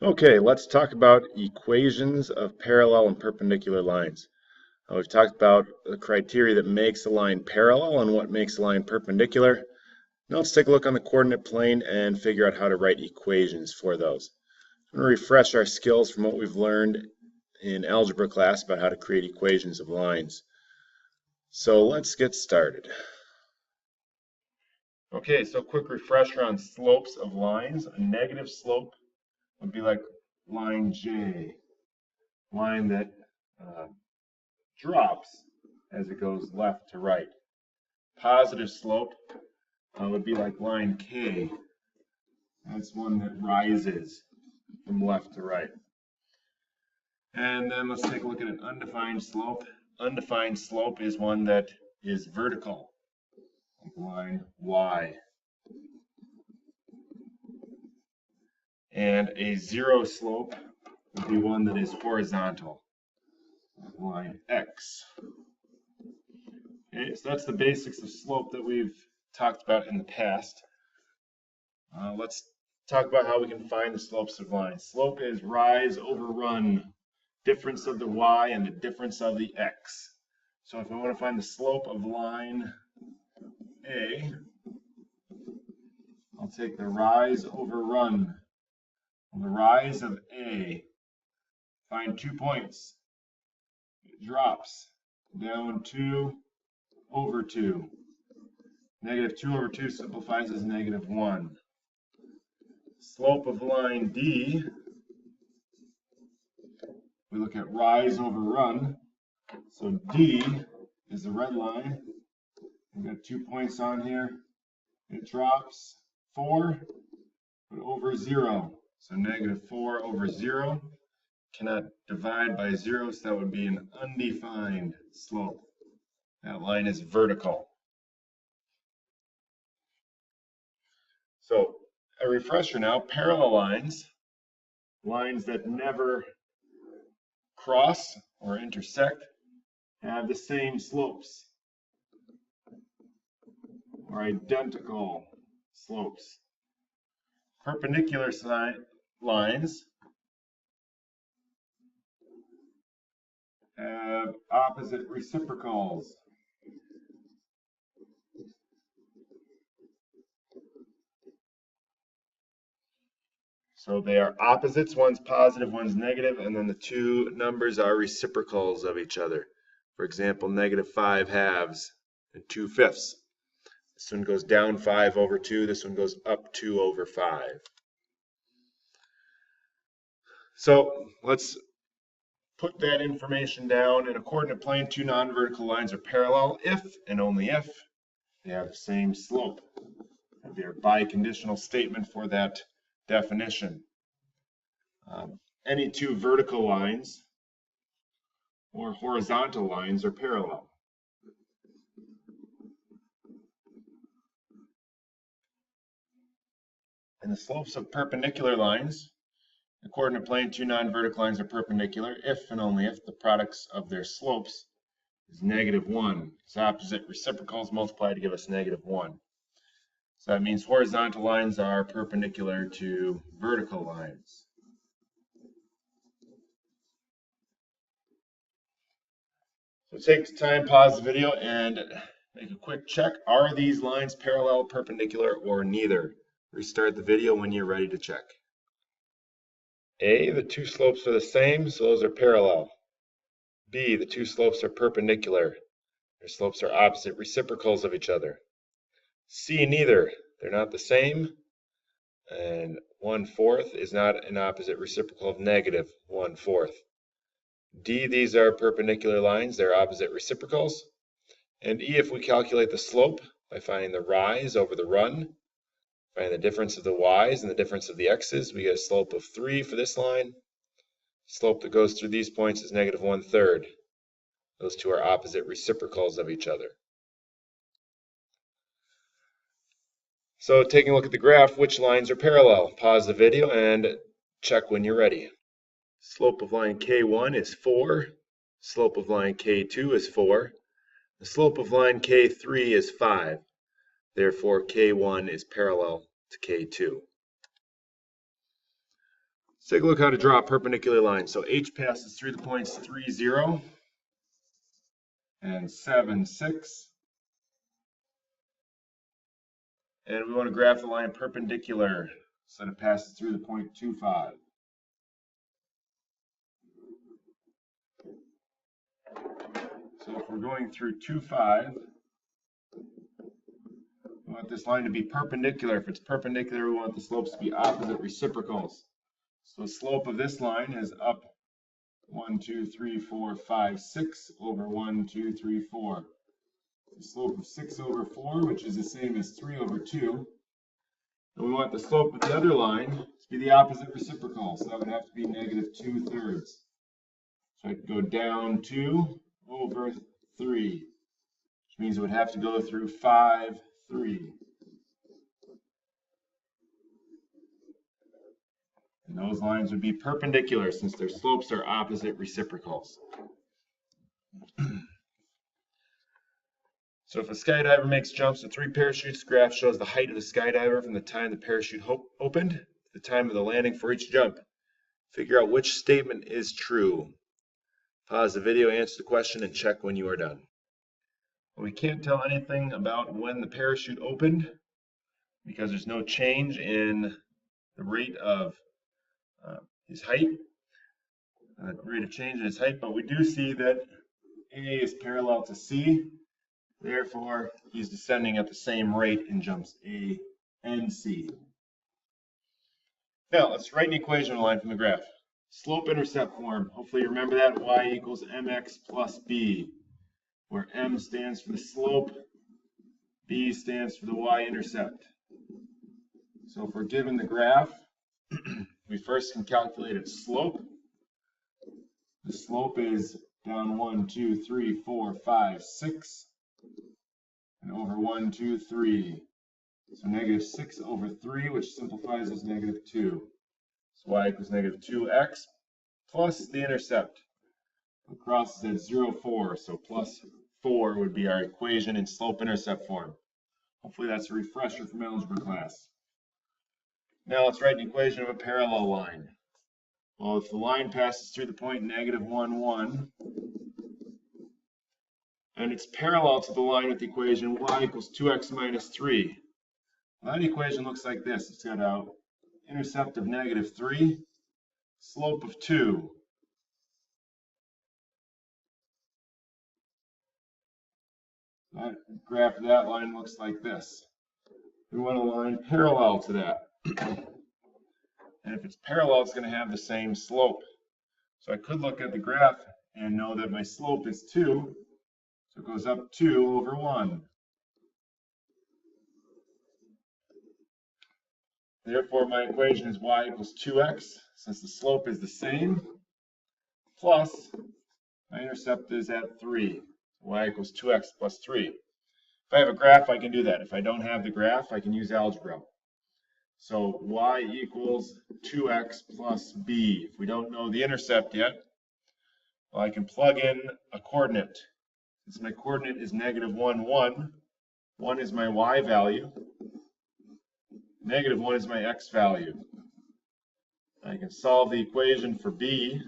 Okay, let's talk about equations of parallel and perpendicular lines. We've talked about the criteria that makes a line parallel and what makes a line perpendicular. Now let's take a look on the coordinate plane and figure out how to write equations for those. I'm going to refresh our skills from what we've learned in algebra class about how to create equations of lines. So let's get started. Okay, so quick refresher on slopes of lines. A negative slope would be like line J, line that drops as it goes left to right. Positive slope would be like line K. That's one that rises from left to right. And then let's take a look at an undefined slope. Undefined slope is one that is vertical, like line Y. And a zero slope would be one that is horizontal, like line X. Okay, so that's the basics of slope that we've talked about in the past. Let's talk about how we can find the slopes of lines. Slope is rise over run, difference of the y and the difference of the x. So if I want to find the slope of line A, I'll take the rise over run. On the rise of A, find 2 points. It drops down 2 over 2. Negative 2 over 2 simplifies as negative 1. Slope of line D, we look at rise over run. So D is the red line. We've got 2 points on here. It drops 4, but over 0. So negative 4 over 0. Cannot divide by 0, so that would be an undefined slope. That line is vertical. So a refresher now, parallel lines, lines that never cross or intersect, have the same slopes or identical slopes. Perpendicular lines have opposite reciprocals. So they are opposites, one's positive, one's negative, and then the two numbers are reciprocals of each other. For example, negative 5 halves and 2 fifths. This one goes down 5 over 2, this one goes up 2 over 5. So let's put that information down. In a coordinate plane, two non-vertical lines are parallel if and only if they have the same slope. They're biconditional statement for that definition. Any two vertical lines or horizontal lines are parallel. And the slopes of perpendicular lines, in a coordinate plane, two non-vertical lines are perpendicular if and only if the products of their slopes is negative 1. Its opposite reciprocals multiply to give us negative 1. So that means horizontal lines are perpendicular to vertical lines. So take the time, pause the video, and make a quick check. Are these lines parallel, perpendicular, or neither? Restart the video when you're ready to check. A, the two slopes are the same, so those are parallel. B, the two slopes are perpendicular. Their slopes are opposite reciprocals of each other. C, neither. They're not the same. And 1/4 is not an opposite reciprocal of negative 1/4. D, these are perpendicular lines, they're opposite reciprocals. And E, if we calculate the slope by finding the rise over the run, find the difference of the y's and the difference of the x's, we get a slope of 3 for this line. Slope that goes through these points is negative 1/3. Those two are opposite reciprocals of each other. So taking a look at the graph, which lines are parallel? Pause the video and check when you're ready. Slope of line K1 is 4. Slope of line K2 is 4. The slope of line K3 is 5. Therefore, K1 is parallel to K2. Let's take a look how to draw a perpendicular line. So H passes through the points 3, 0 and 7, 6. And we want to graph the line perpendicular so that it passes through the point 2, 5. So if we're going through 2, 5, we want this line to be perpendicular. If it's perpendicular, we want the slopes to be opposite reciprocals. So the slope of this line is up 1, 2, 3, 4, 5, 6 over 1, 2, 3, 4. The slope of 6 over 4, which is the same as 3 over 2. And we want the slope of the other line to be the opposite reciprocal. So that would have to be negative 2/3. So I could go down 2 over 3, which means it would have to go through 5, 3. And those lines would be perpendicular since their slopes are opposite reciprocals. So if a skydiver makes jumps with 3 parachutes, the graph shows the height of the skydiver from the time the parachute opened to the time of the landing for each jump. Figure out which statement is true. Pause the video, answer the question, and check when you are done. Well, we can't tell anything about when the parachute opened because there's no change in the rate of his height, rate of change in his height, but we do see that A is parallel to C. Therefore, he's descending at the same rate in jumps A and C. Now, let's write an equation line from the graph. Slope-intercept form. Hopefully you remember that. Y equals mx plus b, where m stands for the slope, b stands for the y-intercept. So if we're given the graph, we first can calculate its slope. The slope is down 1, 2, 3, 4, 5, 6. And over 1, 2, 3. So negative 6 over 3, which simplifies as negative 2. So y equals negative 2x plus the intercept. It crosses at 0, 4. So plus 4 would be our equation in slope-intercept form. Hopefully that's a refresher from algebra class. Now let's write an equation of a parallel line. Well, if the line passes through the point negative 1, 1, and it's parallel to the line with the equation y equals 2x minus 3. That equation looks like this. It's got an intercept of negative 3, slope of 2. That graph of that line looks like this. We want a line parallel to that. And if it's parallel, it's going to have the same slope. So I could look at the graph and know that my slope is 2. So it goes up 2 over 1. Therefore, my equation is y equals 2x, since the slope is the same, plus my intercept is at 3. Y equals 2x plus 3. If I have a graph, I can do that. If I don't have the graph, I can use algebra. So y equals 2x plus b. If we don't know the intercept yet, well, I can plug in a coordinate. Since my coordinate is negative 1, 1, 1 is my y value, negative 1 is my x value. I can solve the equation for b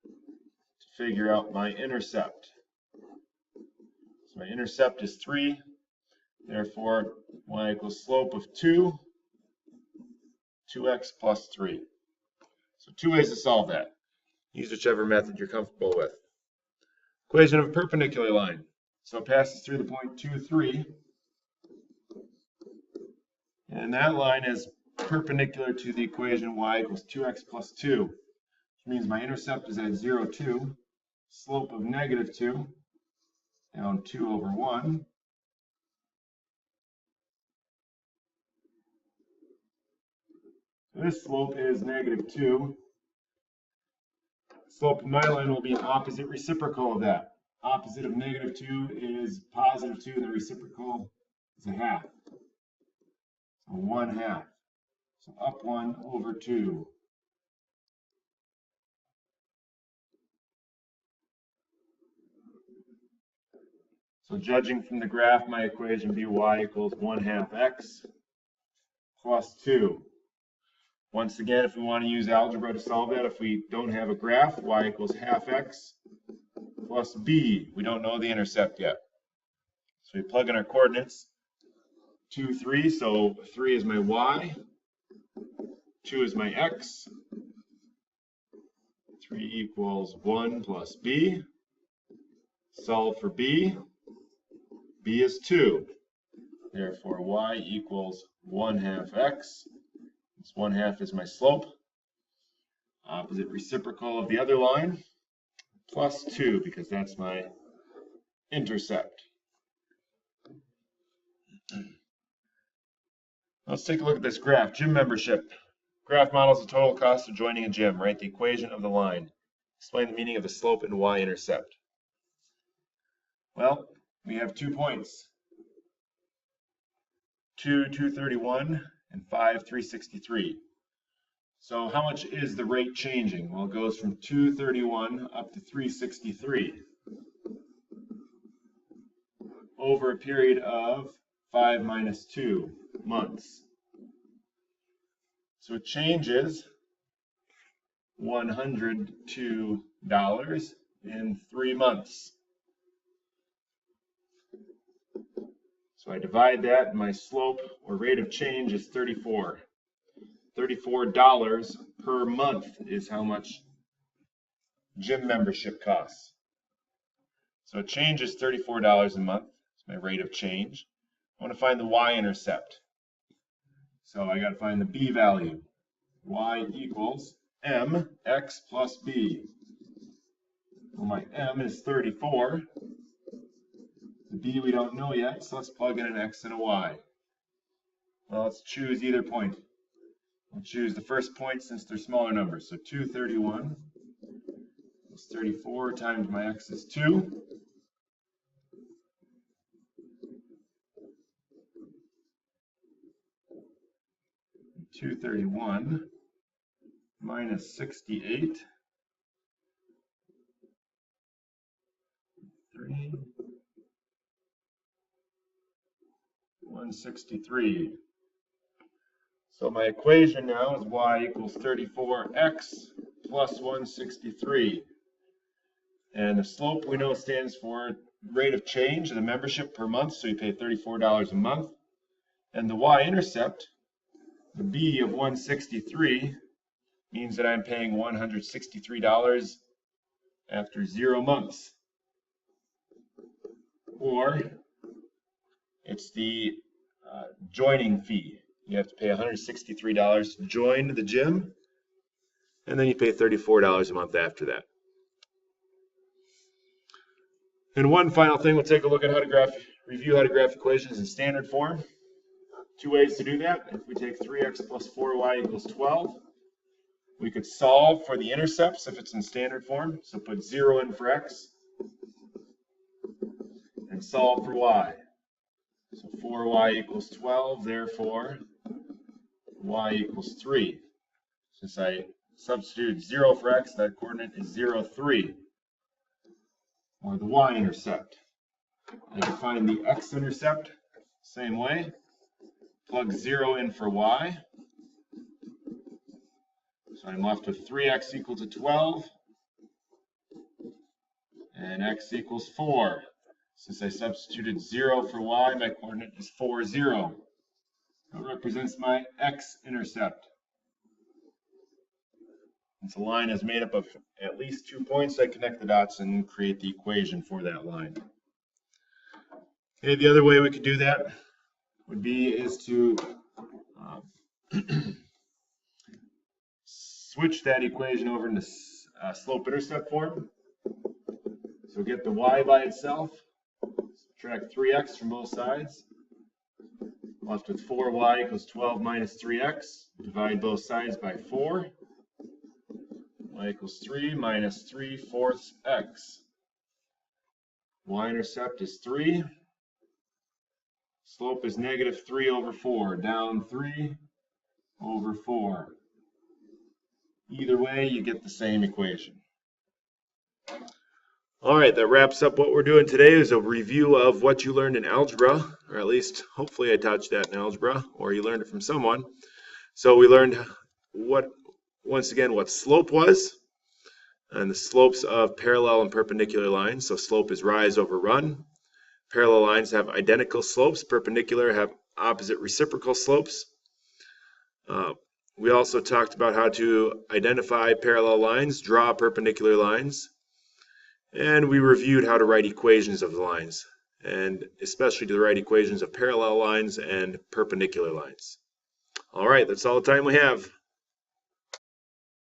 to figure out my intercept. So my intercept is 3, therefore y equals slope of 2, 2x plus 3. So 2 ways to solve that. Use whichever method you're comfortable with. Equation of a perpendicular line. So it passes through the point 2, 3. And that line is perpendicular to the equation y equals 2x plus 2, which means my intercept is at 0, 2, slope of negative 2, down 2 over 1. This slope is negative 2. Slope of my line will be an opposite reciprocal of that. Opposite of negative 2 is positive 2, and the reciprocal is a half. So 1/2. So up 1 over 2. So judging from the graph, my equation would be y equals 1/2 x plus 2. Once again, if we want to use algebra to solve that, if we don't have a graph, y equals half x plus b. We don't know the intercept yet. So we plug in our coordinates, 2, 3, so 3 is my y, 2 is my x, 3 equals 1 plus b. Solve for b. B is 2. Therefore, y equals 1/2 x. This 1/2 is my slope. Opposite reciprocal of the other line, plus 2, because that's my intercept. Let's take a look at this graph. Gym membership. Graph models the total cost of joining a gym. Write the equation of the line. Explain the meaning of the slope and y-intercept. Well, we have 2 points. 2, 231, and 5, 363. So how much is the rate changing? Well, it goes from 231 up to 363 over a period of 5 minus 2 months. So it changes $102 in 3 months. So I divide that, and my slope or rate of change is 34. $34 per month is how much gym membership costs. So it changes $34 a month. It's my rate of change. I want to find the y-intercept. So I got to find the b value. Y equals mx plus b. Well, my m is 34. The b we don't know yet, so let's plug in an x and a y. Well, let's choose either point. We'll choose the first point since they're smaller numbers. So 231 plus 34 times my x is 2. And 231 minus 68. 163. So my equation now is y equals 34x plus 163. And the slope we know stands for rate of change of the membership per month, so you pay $34 a month. And the y-intercept, the b of 163, means that I'm paying $163 after 0 months. Or it's the joining fee. You have to pay $163 to join the gym, and then you pay $34 a month after that. And one final thing, we'll take a look at how to review how to graph equations in standard form. 2 ways to do that. If we take 3x plus 4y equals 12, we could solve for the intercepts if it's in standard form. So put 0 in for x and solve for y. So 4y equals 12, therefore y equals 3. Since I substituted 0 for x, that coordinate is 0, 3. Or the y-intercept. I can find the x-intercept same way. Plug 0 in for y. So I'm left with 3x equal to 12. And x equals 4. Since I substituted 0 for y, my coordinate is 4, 0. That represents my x-intercept. Since a line is made up of at least 2 points, I connect the dots and create the equation for that line. Okay, the other way we could do that would be to switch that equation over into slope-intercept form. So get the y by itself, subtract 3x from both sides, left with 4y equals 12 minus 3x, divide both sides by 4, y equals 3 minus 3/4 x. Y-intercept is 3, slope is negative 3 over 4, down 3 over 4. Either way, you get the same equation. All right, that wraps up what we're doing today is a review of what you learned in algebra, or at least hopefully I taught you that in algebra, or you learned it from someone. So we learned once again what slope was, and the slopes of parallel and perpendicular lines. So slope is rise over run. Parallel lines have identical slopes. Perpendicular have opposite reciprocal slopes. We also talked about how to identify parallel lines, draw perpendicular lines, and we reviewed how to write equations of the lines, and especially to write equations of parallel lines and perpendicular lines. All right, that's all the time we have.